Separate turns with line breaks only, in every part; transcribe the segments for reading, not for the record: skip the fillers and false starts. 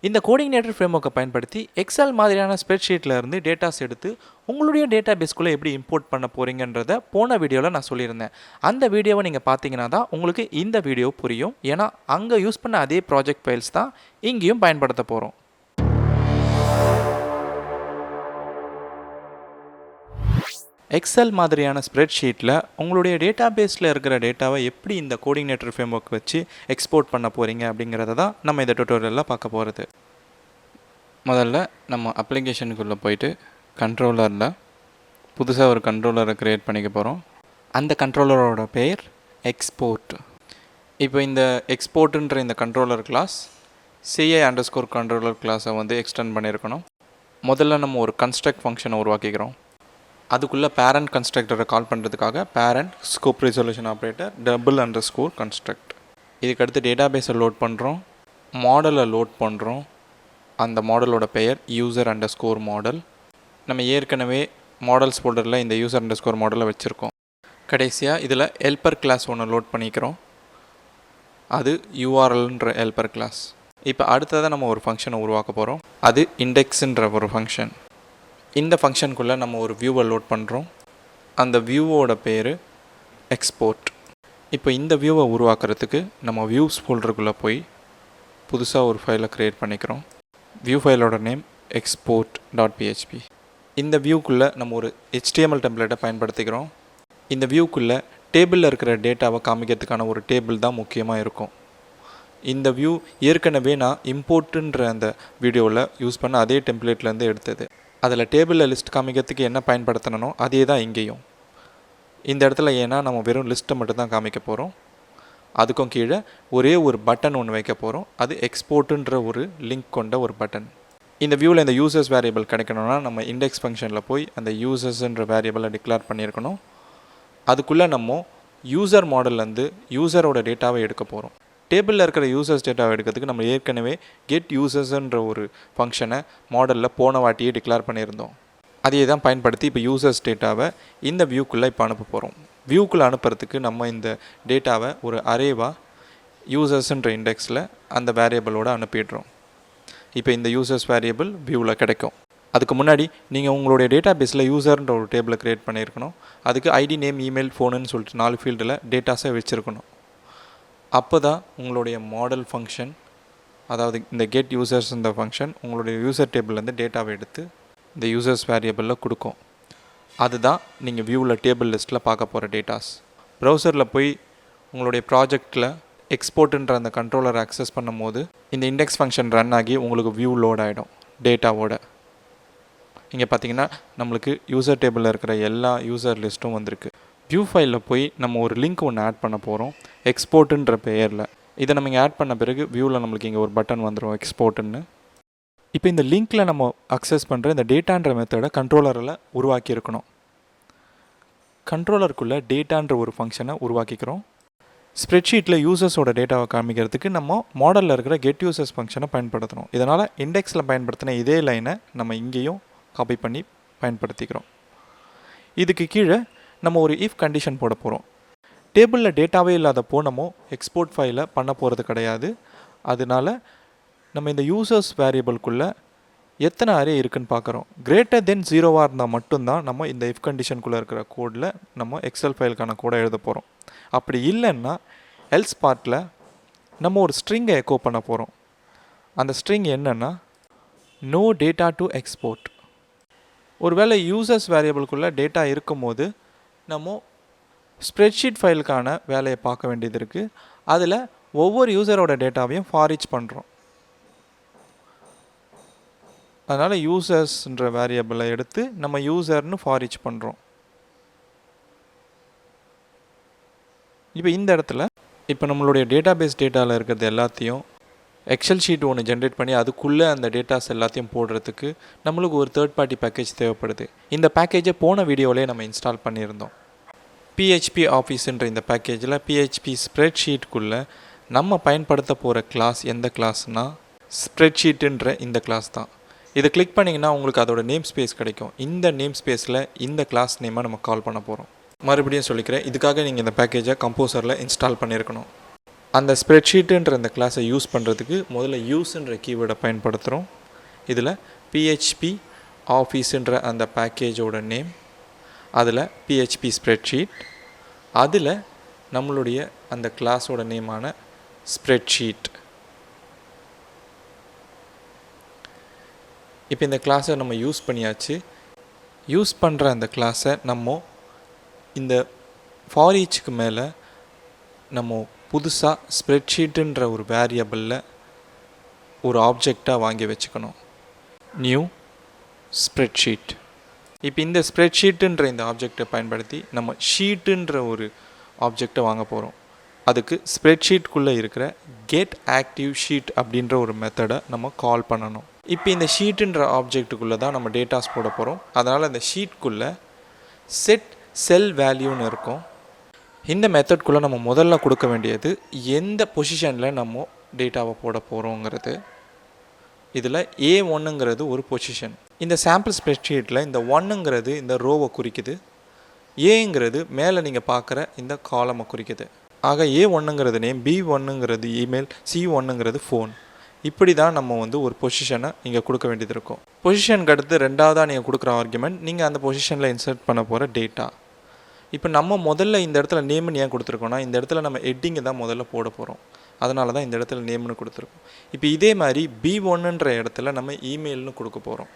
இந்த கோடிங்னேட்டர் ஃப்ரேம்வொர்க்கை பயன்படுத்தி எக்ஸல் மாதிரியான ஸ்ப்ரெட்ஷீட்டில் இருந்து டேட்டாஸ் எடுத்து உங்களுடைய டேட்டா பேஸ்க்குள்ளே எப்படி இம்போர்ட் பண்ண போகிறீங்கன்றத போன வீடியோவில் நான் சொல்லியிருந்தேன். அந்த வீடியோவை நீங்கள் பார்த்தீங்கன்னா தான் உங்களுக்கு இந்த வீடியோ புரியும். ஏன்னா அங்கே யூஸ் பண்ண அதே ப்ராஜெக்ட் ஃபைல்ஸ் தான் இங்கேயும் பயன்படுத்த போகிறோம். எக்ஸல் மாதிரியான ஸ்ப்ரெட்ஷீட்டில் உங்களுடைய டேட்டா பேஸில் இருக்கிற டேட்டாவை எப்படி இந்த கோடிங்னேட்டர் ஃப்ரேம்வொர்க் வச்சு எக்ஸ்போர்ட் பண்ண போகிறீங்க அப்படிங்கிறத தான் நம்ம இந்த டுட்டோரியலில் பார்க்க போகிறது. முதல்ல நம்ம அப்ளிகேஷனுக்குள்ளே போயிட்டு கண்ட்ரோலரில் புதுசாக ஒரு கண்ட்ரோலரை க்ரியேட் பண்ணிக்க போகிறோம். அந்த கண்ட்ரோலரோட பெயர் எக்ஸ்போர்ட். இப்போ இந்த எக்ஸ்போர்ட்டுன்ற இந்த கண்ட்ரோலர் கிளாஸ் CA_controller கிளாஸை எக்ஸ்டெண்ட் பண்ணியிருக்கணும். முதல்ல நம்ம ஒரு கன்ஸ்ட்ரக்ட் ஃபங்க்ஷனை உருவாக்கிக்கிறோம். அதுக்குள்ளே பேரண்ட் கன்ஸ்ட்ரக்டரை கால் பண்ணுறதுக்காக parent scope resolution operator double_construct construct. இதுக்கடுத்து டேட்டாபேஸை லோட் பண்ணுறோம், மாடலை லோட் பண்ணுறோம். அந்த மாடலோட பெயர் user_model. நம்ம ஏற்கனவே மாடல்ஸ் ஃபோல்டரில் இந்த user_model மாடலை வச்சுருக்கோம். கடைசியாக இதில் ஹெல்ப்பர் கிளாஸ் ஒன்று லோட் பண்ணிக்கிறோம். அது URLன்ற ஹெல்ப்பர் கிளாஸ். இப்போ அடுத்ததாக நம்ம ஒரு ஃபங்க்ஷனை உருவாக்க போகிறோம். அது இண்டெக்ஸுன்ற ஒரு ஃபங்க்ஷன். இந்த ஃபங்க்ஷனுக்குள்ளே நம்ம ஒரு வியூவை லோட் பண்ணுறோம். அந்த வியூவோட பேர் எக்ஸ்போர்ட். இப்போ இந்த வியூவை உருவாக்குறதுக்கு நம்ம வியூஸ் ஃபோல்டருக்குள்ளே போய் புதுசாக ஒரு ஃபைலை க்ரியேட் பண்ணிக்கிறோம். வியூ ஃபைலோட நேம் export.php. இந்த வியூக்குள்ளே நம்ம ஒரு HTML டெம்ப்ளேட்டை பயன்படுத்திக்கிறோம். இந்த வியூக்குள்ளே டேபிளில் இருக்கிற டேட்டாவை காமிக்கிறதுக்கான ஒரு டேபிள் தான் முக்கியமாக இருக்கும். இந்த வியூ ஏற்கனவே நான் இம்போர்ட்டுன்ற அந்த வீடியோவில் யூஸ் பண்ண அதே டெம்ப்ளேட்லேருந்து எடுத்தது. அதில் டேபிளில் லிஸ்ட் காமிக்கிறதுக்கு என்ன பயன்படுத்தணும் அதே தான் இங்கேயும். இந்த இடத்துல ஏன்னா நம்ம வெறும் லிஸ்ட்டை மட்டும்தான் காமிக்க போகிறோம். அதுக்கும் கீழே ஒரே ஒரு பட்டன் ஒன்று வைக்க போகிறோம். அது எக்ஸ்போர்ட்டுன்ற ஒரு லிங்க் கொண்ட ஒரு பட்டன். இந்த வியூவில் இந்த யூசர்ஸ் வேரியபிள் கிடைக்கணும்னா நம்ம இண்டெக்ஸ் ஃபங்க்ஷனில் போய் அந்த யூசர்ஸ்ன்ற வேரியபிளை டிக்ளேர் பண்ணியிருக்கணும். அதுக்குள்ளே நம்ம யூசர் மாடல்லேருந்து யூசரோட டேட்டாவை எடுக்க போகிறோம். டேபிளில் இருக்கிற யூசர்ஸ் டேட்டாவை எடுக்கிறதுக்கு நம்ம ஏற்கனவே கெட் யூசர்ஸ்ன்ற ஒரு ஃபங்க்ஷனை மாடலில் போன வாட்டியே டிக்ளேர் பண்ணியிருந்தோம். அதையே தான் பயன்படுத்தி இப்போ யூசர்ஸ் டேட்டாவை இந்த வியூக்குள்ளே இப்போ அனுப்ப போகிறோம். வியூக்குள்ளே அனுப்புறதுக்கு நம்ம இந்த டேட்டாவை ஒரு அரேவாக யூசர்ஸ்ன்ற இண்டெக்ஸில் அந்த வேரியபிளோடு அனுப்பிடுறோம். இப்போ இந்த யூசர்ஸ் வேரியபிள் வியூவில் கிடைக்கும். அதுக்கு முன்னாடி நீங்கள் உங்களுடைய டேட்டா பேஸில் யூசர்ன்ற ஒரு டேபிளை க்ரியேட் பண்ணியிருக்கணும். அதுக்கு ஐடி, நேம், இமெயில், ஃபோனுன்னு சொல்லிட்டு 4 ஃபீல்டில் டேட்டாஸை வச்சுருக்கணும். அப்போ தான் உங்களுடைய மாடல் ஃபங்க்ஷன், அதாவது இந்த கெட் யூசர்ஸ் இந்த ஃபங்க்ஷன் உங்களுடைய யூசர் டேபிள்லேருந்து டேட்டாவை எடுத்து இந்த யூசர்ஸ் வேரியபிளில் கொடுக்கும். அதுதான் நீங்கள் வியூவில் டேபிள் லிஸ்ட்டில் பார்க்க போகிற டேட்டாஸ். ப்ரௌசரில் போய் உங்களுடைய ப்ராஜெக்டில் எக்ஸ்போர்ட்டுன்ற அந்த கண்ட்ரோலரை அக்சஸ் பண்ணும் போது இந்த இண்டெக்ஸ் ஃபங்க்ஷன் ரன் ஆகி உங்களுக்கு வியூ லோட் ஆகிடும் டேட்டாவோட. இங்கே பார்த்தீங்கன்னா நம்மளுக்கு யூசர் டேபிளில் இருக்கிற எல்லா யூசர் லிஸ்ட்டும் வந்திருக்கு. வியூ ஃபைலில் போய் நம்ம ஒரு லிங்க் ஒன்று ஆட் பண்ண போகிறோம் எக்ஸ்போர்ட்டுன்ற பெயரில். இதை நம்ம இங்கே ஆட் பண்ண பிறகு வியூவில் நம்மளுக்கு இங்கே ஒரு பட்டன் வந்துடும் எக்ஸ்போர்ட்டுன்னு. இப்போ இந்த லிங்க்கில் நம்ம அக்சஸ் பண்ணுற இந்த டேட்டான்ற மெத்தடை கண்ட்ரோலரில் உருவாக்கியிருக்கணும். கண்ட்ரோலருக்குள்ளே டேட்டான்ற ஒரு ஃபங்க்ஷனை உருவாக்கிக்கிறோம். ஸ்ப்ரெட்ஷீட்டில் யூசர்ஸோட டேட்டாவை காமிக்கிறதுக்கு நம்ம மாடலில் இருக்கிற கெட் யூசர்ஸ் ஃபங்க்ஷனை பயன்படுத்தணும். இதனால் இண்டெக்ஸில் பயன்படுத்தின இதே லைனை நம்ம இங்கேயும் காப்பி பண்ணி பயன்படுத்திக்கிறோம். இதுக்கு கீழே நம்ம ஒரு இஃப் கண்டிஷன் போட போகிறோம். டேபிளில் டேட்டாவே இல்லாதப்போ நம்ம எக்ஸ்போர்ட் ஃபைலை பண்ண போகிறது கிடையாது. அதனால நம்ம இந்த யூசர்ஸ் வேரியபிள்குள்ளே எத்தனை அரே இருக்குதுன்னு பார்க்குறோம். கிரேட்டர் தென் 0 இருந்தால் மட்டும்தான் நம்ம இந்த இஃப் கண்டிஷனுக்குள்ளே இருக்கிற கோடில் நம்ம எக்ஸல் ஃபைலுக்கான கோடை எழுத போகிறோம். அப்படி இல்லைன்னா எல்ஸ் பார்ட்டில் நம்ம ஒரு ஸ்ட்ரிங்கை எக்கோ பண்ண போகிறோம். அந்த ஸ்ட்ரிங் என்னென்னா நோ டேட்டா டு எக்ஸ்போர்ட். ஒருவேளை யூசர்ஸ் வேரியபிள்குள்ளே டேட்டா இருக்கும்போது நம்ம ஸ்ப்ரெட்ஷீட் ஃபைலுக்கான வேலையை பார்க்க வேண்டியது இருக்குது. அதில் ஒவ்வொரு யூசரோட டேட்டாவையும் ஃபாரிச் பண்ணுறோம். அதனால் யூசர்ஸ்ன்ற வேரியபிளை எடுத்து நம்ம யூசர்னு ஃபாரிச் பண்ணுறோம். இப்போ இந்த இடத்துல இப்போ நம்மளுடைய டேட்டாபேஸ் டேட்டாவில் இருக்கிறது எல்லாத்தையும் எக்ஸல் ஷீட் ஒன்று ஜென்ரேட் பண்ணி அதுக்குள்ளே அந்த டேட்டாஸ் எல்லாத்தையும் போடுறதுக்கு நம்மளுக்கு ஒரு தேர்ட் பார்ட்டி பேக்கேஜ் தேவைப்படுது. இந்த பேக்கேஜை போன வீடியோவிலே நம்ம இன்ஸ்டால் பண்ணியிருந்தோம். PHP ஆஃபீஸுன்ற இந்த பேக்கேஜில் PHP ஸ்ப்ரெட்ஷீட்டுக்குள்ளே நம்ம பயன்படுத்த போகிற கிளாஸ் எந்த கிளாஸ்னால் ஸ்ப்ரெட்ஷீட்டுன்ற இந்த கிளாஸ் தான். இதை கிளிக் பண்ணிங்கன்னா உங்களுக்கு அதோட நேம் ஸ்பேஸ் கிடைக்கும். இந்த நேம் ஸ்பேஸில் இந்த கிளாஸ் நேமை நம்ம கால் பண்ண போகிறோம். மறுபடியும் சொல்லிக்கிறேன், இதுக்காக நீங்கள் இந்த பேக்கேஜை கம்போசரில் இன்ஸ்டால் பண்ணியிருக்கணும். அந்த ஸ்ப்ரெட்ஷீட்டுன்ற அந்த கிளாஸை யூஸ் பண்ணுறதுக்கு முதல்ல யூஸ்ன்ற கீவேர்டை பயன்படுத்துகிறோம். இதில் பிஹெச்பி ஆஃபீஸுன்ற அந்த பேக்கேஜோட நேம், அதில் பிஹெச்பி ஸ்ப்ரெட்ஷீட், அதில் நம்மளுடைய அந்த கிளாஸோட நேமான ஸ்ப்ரெட்ஷீட். இப்போ இந்த கிளாஸை நம்ம யூஸ் பண்ணியாச்சு. யூஸ் பண்ணுற அந்த கிளாஸை நம்ம இந்த ஃபார் ஈச்சுக்கு மேலே நம்ம புதுசாக ஸ்ப்ரெட்ஷீட்டுன்ற ஒரு வேரியபிளில் ஒரு ஆப்ஜெக்டாக வாங்கி வச்சுக்கணும். New spreadsheet. இப்போ இந்த ஸ்ப்ரெட்ஷீட்டுன்ற இந்த ஆப்ஜெக்டை பயன்படுத்தி நம்ம ஷீட்டுன்ற ஒரு ஆப்ஜெக்டை வாங்க போகிறோம். அதுக்கு ஸ்ப்ரெட்ஷீட்குள்ளே இருக்கிற கெட் ஆக்டிவ் ஷீட் அப்படின்ற ஒரு மெத்தடை நம்ம கால் பண்ணணும். இப்போ இந்த ஷீட்டுன்ற ஆப்ஜெக்ட்டுக்குள்ளே தான் நம்ம டேட்டாஸ் போட போகிறோம். அதனால் அந்த ஷீட்குள்ளே செட் செல் வேல்யூன்னு இருக்கும். இந்த மெத்தட்குள்ளே நம்ம முதல்ல கொடுக்க வேண்டியது எந்த பொசிஷனில் நம்ம டேட்டாவை போட போகிறோங்கிறது. இதில் A1ங்கிறது ஒரு பொசிஷன். இந்த சாம்பிள் ஸ்ப்ரெட்ஷீட்டில் இந்த 1ங்கிறது இந்த ரோவை குறிக்குது, ஏங்கிறது மேலே நீங்கள் பார்க்குற இந்த காலமை குறிக்குது. ஆக A1ங்கிறது நேம், B1ங்கிறது இமெயில், C1ங்கிறது ஃபோன். இப்படி தான் நம்ம ஒரு பொசிஷனை இங்கே கொடுக்க வேண்டியது இருக்கும். பொசிஷனுக்கு அடுத்து ரெண்டாவதாக நீங்கள் கொடுக்குற ஆர்குமெண்ட் நீங்கள் அந்த பொசிஷனில் இன்சர்ட் பண்ண போகிற டேட்டா. இப்போ நம்ம முதல்ல இந்த இடத்துல நேம்னு ஏன் கொடுத்துருக்கோன்னா, இந்த இடத்துல நம்ம ஹெட்டிங்கை தான் முதல்ல போட போகிறோம். அதனால தான் இந்த இடத்துல நேம்னு கொடுத்துருக்கோம். இப்போ இதே மாதிரி B1ன்ற இடத்துல நம்ம இமெயில்னு கொடுக்க போகிறோம்,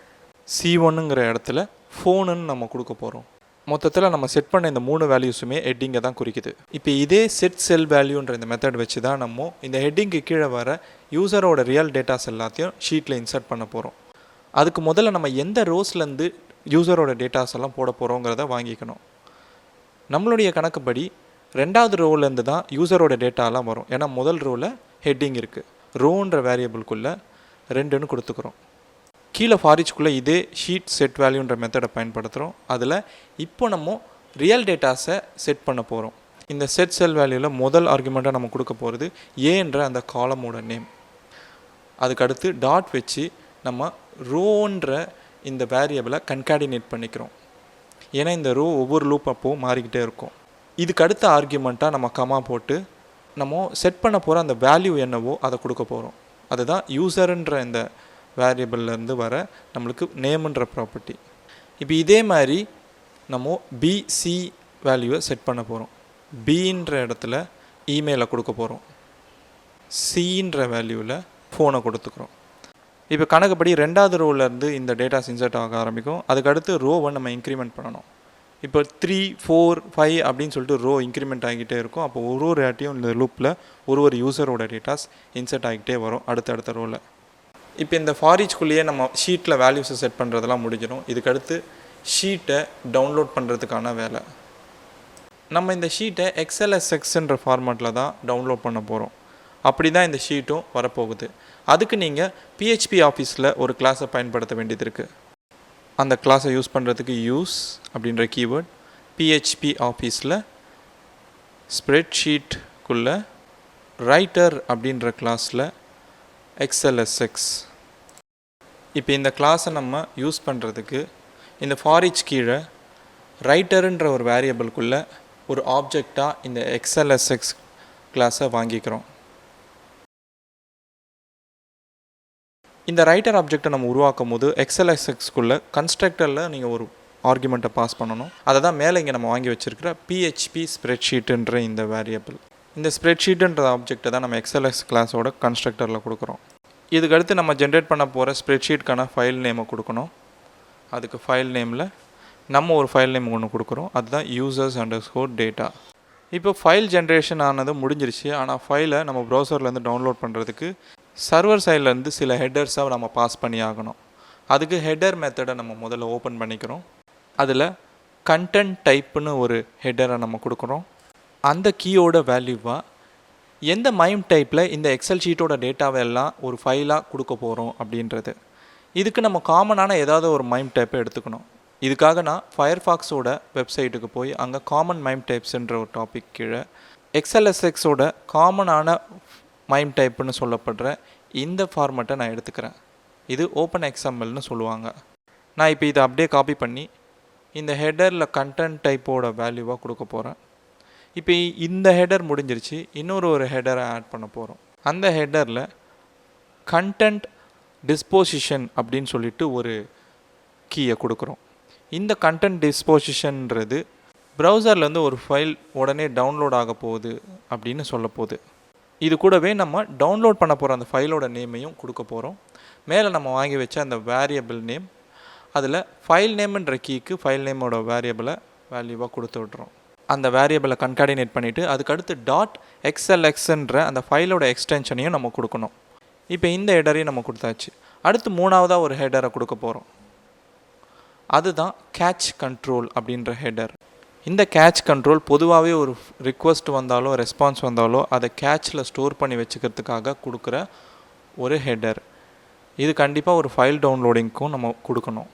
C1ங்கிற இடத்துல ஃபோனுன்னு நம்ம கொடுக்க போகிறோம். மொத்தத்தில் நம்ம செட் பண்ண இந்த 3 வேல்யூஸுமே ஹெட்டிங்கை தான் குறிக்குது. இப்போ இதே செட் செல் வேல்யூன்ற இந்த மெத்தட் வச்சு தான் நம்ம இந்த ஹெட்டிங்கு கீழே வர யூசரோட ரியல் டேட்டாஸ் எல்லாத்தையும் ஷீட்டில் இன்சர்ட் பண்ண போகிறோம். அதுக்கு முதல்ல நம்ம எந்த ரோஸ்லேருந்து யூசரோட டேட்டாஸ் எல்லாம் போட போகிறோங்கிறத வாங்கிக்கணும். நம்மளுடைய கணக்குப்படி ரெண்டாவது ரோலேருந்து தான் யூசரோட டேட்டாலாம் வரும். ஏன்னா முதல் ரோவில் ஹெட்டிங் இருக்குது, ரோன்ற வேரியபிள்குள்ளே 2ன்னு கொடுத்துக்கிறோம். கீழே ஃபாரிச்சுக்குள்ளே இதே ஷீட் செட் வேல்யூன்ற மெத்தடை பயன்படுத்துகிறோம். அதில் இப்போ நம்ம ரியல் டேட்டாஸை செட் பண்ண போகிறோம். இந்த செட் செல் வேல்யூவில் முதல் ஆர்குமெண்ட்டாக நம்ம கொடுக்க போகிறது ஏன்ற அந்த காலமோட நேம். அதுக்கடுத்து டாட் வச்சு நம்ம ரோன்ற இந்த வேரியபிளை கன்கார்டினேட் பண்ணிக்கிறோம். ஏன்னா இந்த ரோ ஒவ்வொரு லூப் அப்போது மாறிக்கிட்டே இருக்கும். இதுக்கு அடுத்த ஆர்குமெண்ட்டாக நம்ம கமா போட்டு நம்ம செட் பண்ண போகிற அந்த வேல்யூ என்னவோ அதை கொடுக்க போகிறோம். அதுதான் யூசருன்ற இந்த வேரியபிள்லேருந்து வர நம்மளுக்கு நேமுன்ற ப்ராப்பர்ட்டி. இப்போ இதே மாதிரி நம்ம பிசி வேல்யூவை செட் பண்ண போகிறோம். பின்ற இடத்துல இமெயிலை கொடுக்க போகிறோம், சின்ற வேல்யூவில் ஃபோனை கொடுத்துக்கிறோம். இப்போ கணக்குப்படி ரெண்டாவது ரோவிலேருந்து இந்த டேட்டாஸ் இன்சர்ட் ஆக ஆரம்பிக்கும். அதுக்கடுத்து ரோவை நம்ம இன்க்ரிமெண்ட் பண்ணணும். இப்போ 3, 4, 5 அப்படின்னு சொல்லிட்டு ரோ இன்க்ரிமெண்ட் ஆகிக்கிட்டே இருக்கும். அப்போ ஒரு ஆட்டியும் இந்த லூப்பில் ஒரு யூசரோட டேட்டாஸ் இன்சர்ட் ஆகிக்கிட்டே வரும் அடுத்த ரோவில். இப்போ இந்த ஃபாரிச்சுக்குள்ளேயே நம்ம ஷீட்டில் வேல்யூஸை செட் பண்ணுறதெல்லாம் முடிஞ்சிடும். இதுக்கடுத்து ஷீட்டை டவுன்லோட் பண்ணுறதுக்கான வேலை. நம்ம இந்த ஷீட்டை XLSXன்ற ஃபார்மேட்டில் தான் டவுன்லோட் பண்ண போகிறோம். அப்படி தான் இந்த ஷீட்டும் வரப்போகுது. அதுக்கு நீங்கள் பிஹெச்பி ஆஃபீஸில் ஒரு கிளாஸை பயன்படுத்த வேண்டியது இருக்குது. அந்த கிளாஸை யூஸ் பண்ணுறதுக்கு யூஸ் அப்படின்ற கீவேர்ட், பிஹெச்பி ஆஃபீஸில் ஸ்ப்ரெட்ஷீட்குள்ளே ரைட்டர் அப்படின்ற கிளாஸில் XLSX. இப்போ இந்த கிளாஸை நம்ம யூஸ் பண்ணுறதுக்கு இந்த ஃபாரிச் கீழே ரைட்டருன்ற ஒரு வேரியபிள்குள்ளே ஒரு ஆப்ஜெக்டாக இந்த XLSX கிளாஸை வாங்கிக்கிறோம். இந்த ரைட்டர் ஆப்ஜெக்டை நம்ம உருவாக்கும் போது XLSXக்குள்ளே கன்ஸ்ட்ரக்டரில் நீங்கள் ஒரு ஆர்குமெண்ட்டை பாஸ் பண்ணணும். அதை தான் மேலே இங்கே நம்ம வாங்கி வச்சுருக்கிற பிஹெச்பி ஸ்ப்ரெட்ஷீட்டுன்ற இந்த வேரியபிள். இந்த ஸ்ப்ரெட்ஷீட்டுன்ற ஆப்ஜெக்டை தான் நம்ம XLS கிளாஸோட கன்ஸ்ட்ரக்டரில் கொடுக்குறோம். இதுக்கடுத்து நம்ம ஜென்ரேட் பண்ண போகிற ஸ்ப்ரெட்ஷீட்கான ஃபைல் நேமை கொடுக்கணும். அதுக்கு ஃபைல் நேமில் நம்ம ஒரு ஃபைல் நேம் ஒன்று கொடுக்குறோம், அதுதான் users_data. இப்போ ஃபைல் ஜென்ரேஷன் ஆனது முடிஞ்சிருச்சு. ஆனால் ஃபைலை நம்ம ப்ரௌசர்லேருந்து டவுன்லோட் பண்ணுறதுக்கு சர்வர் சைட்லேருந்து சில ஹெட்டர்ஸாக நம்ம பாஸ் பண்ணி ஆகணும். அதுக்கு ஹெட்டர் மெத்தடை நம்ம முதல்ல ஓப்பன் பண்ணிக்கிறோம். அதில் கண்டென்ட் டைப்புன்னு ஒரு ஹெட்டரை நம்ம கொடுக்குறோம். அந்த கீயோட வேல்யூவாக எந்த மைம் டைப்பில் இந்த எக்ஸல் ஷீட்டோட டேட்டாவை எல்லாம் ஒரு ஃபைலாக கொடுக்க போகிறோம் அப்படின்றது. இதுக்கு நம்ம காமனான ஏதாவது ஒரு மைம் டைப்பை எடுத்துக்கணும். இதுக்காக நான் ஃபயர்ஃபாக்ஸோட வெப்சைட்டுக்கு போய் அங்கே காமன் மைம் டைப்ஸ்ன்ற ஒரு டாபிக் கீழே XLSXோட காமனான மைம் டைப்புன்னு சொல்லப்படுற இந்த ஃபார்மேட்டை நான் எடுத்துக்கிறேன். இது ஓப்பன் XMLனு சொல்லுவாங்க. நான் இப்போ இதை அப்படியே காப்பி பண்ணி இந்த ஹெட்டரில் கண்டென்ட் டைப்போட வேல்யூவாக கொடுக்க போகிறேன். இப்போ இந்த ஹெடர் முடிஞ்சிருச்சு, இன்னொரு ஹெடரை ஆட் பண்ண போகிறோம். அந்த ஹெடரில் கண்டென்ட் டிஸ்போசிஷன் அப்படின்னு சொல்லிட்டு ஒரு கீயை கொடுக்குறோம். இந்த கண்டென்ட் டிஸ்போசிஷன்ன்றது ப்ரௌசர்லேருந்து ஒரு ஃபைல் உடனே டவுன்லோட் ஆக போகுது அப்படின்னு சொல்ல போகுது. இது கூடவே நம்ம டவுன்லோட் பண்ண போகிற அந்த ஃபைலோட நேமையும் கொடுக்க போகிறோம். மேலே நம்ம வாங்கி வச்ச அந்த வேரியபிள் நேம், அதில் ஃபைல் நேம்ன்ற கீக்கு ஃபைல் நேமோட வேல்யூவாக கொடுத்து விட்றோம். அந்த வேரியபிளை கன்கார்டினேட் பண்ணிவிட்டு அதுக்கடுத்து .xlxன்ற அந்த ஃபைலோட எக்ஸ்டென்ஷனையும் நம்ம கொடுக்கணும். இப்போ இந்த ஹெடரையும் நம்ம கொடுத்தாச்சு. அடுத்து மூணாவதாக ஒரு ஹெடரை கொடுக்க போகிறோம். அதுதான் கேட்ச் கண்ட்ரோல் அப்படின்ற ஹெடர். இந்த கேட்ச் கண்ட்ரோல் பொதுவாகவே ஒரு ரிக்வெஸ்ட் வந்தாலோ ரெஸ்பான்ஸ் வந்தாலோ அதை கேட்சில் ஸ்டோர் பண்ணி வச்சுக்கிறதுக்காக கொடுக்குற ஒரு ஹெடர். இது கண்டிப்பாக ஒரு ஃபைல் டவுன்லோடிங்க்கும் நம்ம கொடுக்கணும்.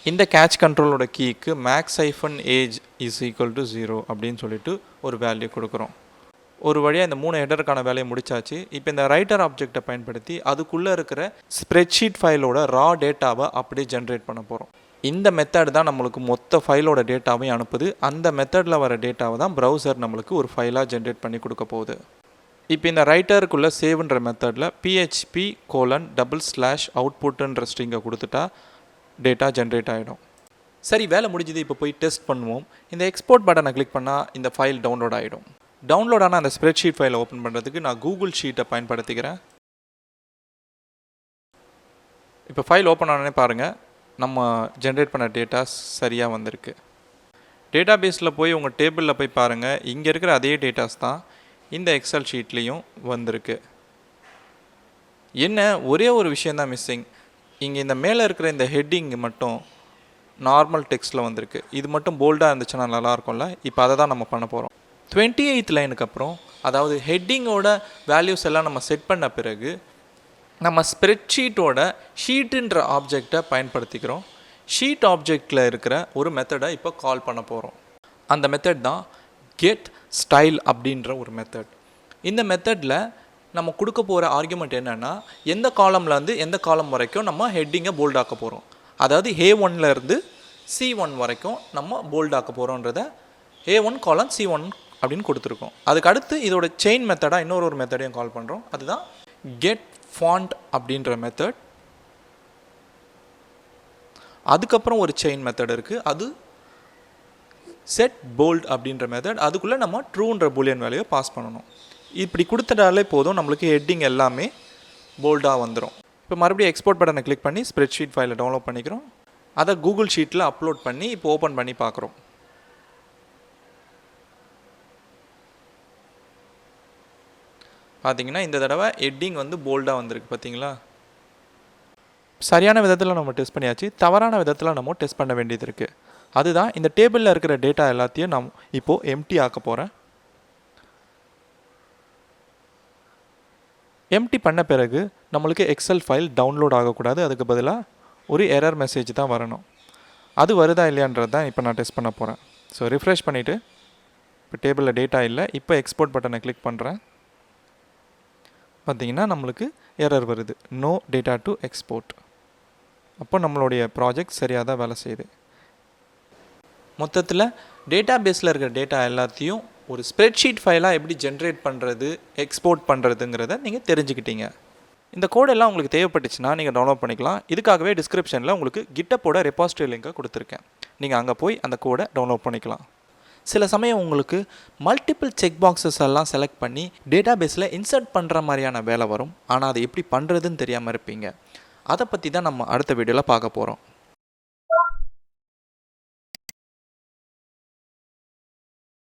இந்த கேட்ச் கண்ட்ரோலோட கீக்கு max-age = 0 அப்படின்னு சொல்லிட்டு ஒரு வேல்யூ கொடுக்குறோம். ஒரு வழியாக இந்த 3 ஹெடருக்கான வேலையை முடிச்சாச்சு. இப்போ இந்த ரைட்டர் ஆப்ஜெக்டை பயன்படுத்தி அதுக்குள்ளே இருக்கிற ஸ்ப்ரெட்ஷீட் ஃபைலோட ரா டேட்டாவை அப்படியே ஜென்ரேட் பண்ண போகிறோம். இந்த மெத்தட் தான் நம்மளுக்கு மொத்த ஃபைலோட டேட்டாவையும் அனுப்புது. அந்த மெத்தடில் வர டேட்டாவை தான் ப்ரௌசர் நம்மளுக்கு ஒரு ஃபைலாக ஜென்ரேட் பண்ணி கொடுக்க போகுது. இப்போ இந்த ரைட்டருக்குள்ளே சேவ்ன்ற மெத்தடில் php:/outputன்ற ஸ்ட்ரிங்கை கொடுத்துட்டா டேட்டா ஜென்ரேட் ஆகிடும். சரி, வேலை முடிஞ்சது. இப்போ போய் டெஸ்ட் பண்ணுவோம். இந்த எக்ஸ்போர்ட் பட்டனை கிளிக் பண்ணால் இந்த ஃபைல் டவுன்லோட் ஆகிடும். டவுன்லோட் ஆனால் அந்த ஸ்ப்ரெட்ஷீட் ஃபைலை ஓப்பன் பண்ணுறதுக்கு நான் கூகுள் ஷீட்டை பயன்படுத்திக்கிறேன். இப்போ ஃபைல் ஓப்பன் ஆனே பாருங்கள், நம்ம ஜென்ரேட் பண்ண டேட்டாஸ் சரியாக வந்திருக்கு. டேட்டா பேஸில் போய் உங்கள் டேபிளில் போய் பாருங்கள், இங்கே இருக்கிற அதே டேட்டாஸ் தான் இந்த எக்ஸல் ஷீட்லேயும் வந்திருக்கு. என்ன ஒரே ஒரு விஷயந்தான் மிஸ்ஸிங். இங்கே இந்த மேலே இருக்கிற இந்த ஹெட்டிங் மட்டும் நார்மல் டெக்ஸ்ட்டில் வந்திருக்கு. இது மட்டும் போல்டாக இருந்துச்சுன்னா நல்லாயிருக்கும்ல. இப்போ அதை தான் நம்ம பண்ண போகிறோம். 28th லைனுக்கு அப்புறம், அதாவது ஹெட்டிங்கோட வேல்யூஸ் எல்லாம் நம்ம செட் பண்ண பிறகு நம்ம ஸ்ப்ரெட்ஷீட்டோட ஷீட்டுன்ற ஆப்ஜெக்டை பயன்படுத்திக்கிறோம். ஷீட் ஆப்ஜெக்டில் இருக்கிற ஒரு மெத்தடை இப்போ கால் பண்ண போகிறோம். அந்த மெத்தட் தான் கெட் ஸ்டைல் அப்படின்ற ஒரு மெத்தட். இந்த மெத்தடில் நம்ம கொடுக்க போகிற ஆர்குமெண்ட் என்னென்னா, எந்த காலம்லேருந்து எந்த காலம் வரைக்கும் நம்ம ஹெட்டிங்கை போல்டாக்க போகிறோம். அதாவது A1லேருந்து C1 வரைக்கும் நம்ம போல்டாக்க போகிறோன்றத A1 காலம் C1 அப்படின்னு கொடுத்துருக்கோம். அதுக்கு அடுத்து இதோட செயின் மெத்தடாக இன்னொரு மெத்தடையும் கால் பண்ணுறோம். அதுதான் கெட் ஃபாண்ட் அப்படின்ற மெத்தட். அதுக்கப்புறம் ஒரு செயின் மெத்தட் இருக்குது, அது செட் போல்ட் அப்படின்ற மெத்தட். அதுக்குள்ளே நம்ம ட்ரூன்ற பூலியன் வேல்யூவை பாஸ் பண்ணணும். இப்படி கொடுத்துட்டாலே போதும், நம்மளுக்கு ஹெட்டிங் எல்லாமே போல்டாக வந்துடும். இப்போ மறுபடியும் எக்ஸ்போர்ட் பட்டனை கிளிக் பண்ணி ஸ்ப்ரெட்ஷீட் ஃபைலை டவுன்லோட் பண்ணிக்கிறோம். அதை கூகுள் ஷீட்டில் அப்லோட் பண்ணி இப்போ ஓப்பன் பண்ணி பார்க்குறோம். பார்த்தீங்கன்னா இந்த தடவை ஹெட்டிங் வந்து போல்டாக வந்திருக்கு. பார்த்தீங்களா? சரியான விதத்தில் நம்ம டெஸ்ட் பண்ணியாச்சு. தவறான விதத்தில் நம்ம டெஸ்ட் பண்ண வேண்டியது இருக்குது. அதுதான் இந்த டேபிளில் இருக்கிற டேட்டா எல்லாத்தையும் நான் இப்போது எம்டி ஆக்க போகிறேன். எம்டி பண்ண பிறகு நம்மளுக்கு எக்ஸல் ஃபைல் டவுன்லோட் ஆகக்கூடாது. அதுக்கு பதிலாக ஒரு எரர் மெசேஜ் தான் வரணும். அது வருதா இல்லையான்றது தான் இப்போ நான் டெஸ்ட் பண்ண போகிறேன். ஸோ ரிஃப்ரெஷ் பண்ணிவிட்டு, இப்போ டேபிளில் டேட்டா இல்லை, இப்போ எக்ஸ்போர்ட் பட்டனை கிளிக் பண்ணுறேன். பார்த்தீங்கன்னா நம்மளுக்கு எரர் வருது, நோ டேட்டா டு எக்ஸ்போர்ட். அப்போ நம்மளுடைய ப்ராஜெக்ட் சரியாக தான் வேலை செய்யுது. மொத்தத்தில் டேட்டா பேஸில் இருக்கிற டேட்டா எல்லாத்தையும் ஒரு ஸ்ப்ரெட்ஷீட் ஃபைலாக எப்படி ஜென்ரேட் பண்ணுறது, எக்ஸ்போர்ட் பண்ணுறதுங்கிறத நீங்கள் தெரிஞ்சுக்கிட்டீங்க. இந்த கோடெல்லாம் உங்களுக்கு தேவைப்பட்டுச்சுன்னா நீங்கள் டவுன்லோட் பண்ணிக்கலாம். இதுக்காகவே டிஸ்கிரிப்ஷனில் உங்களுக்கு கிட்டப்போட ரெபாசிட்டரி லிங்கை கொடுத்துருக்கேன். நீங்கள் அங்கே போய் அந்த கோடை டவுன்லோட் பண்ணிக்கலாம். சில சமயம் உங்களுக்கு மல்டிபிள் செக் பாக்ஸஸ் எல்லாம் செலக்ட் பண்ணி டேட்டா பேஸில் இன்சர்ட் பண்ணுற மாதிரியான வேலை வரும். ஆனால் அதை எப்படி பண்ணுறதுன்னு தெரியாமல் இருப்பீங்க. அதை பற்றி தான் நம்ம அடுத்த வீடியோவில் பார்க்க போகிறோம்.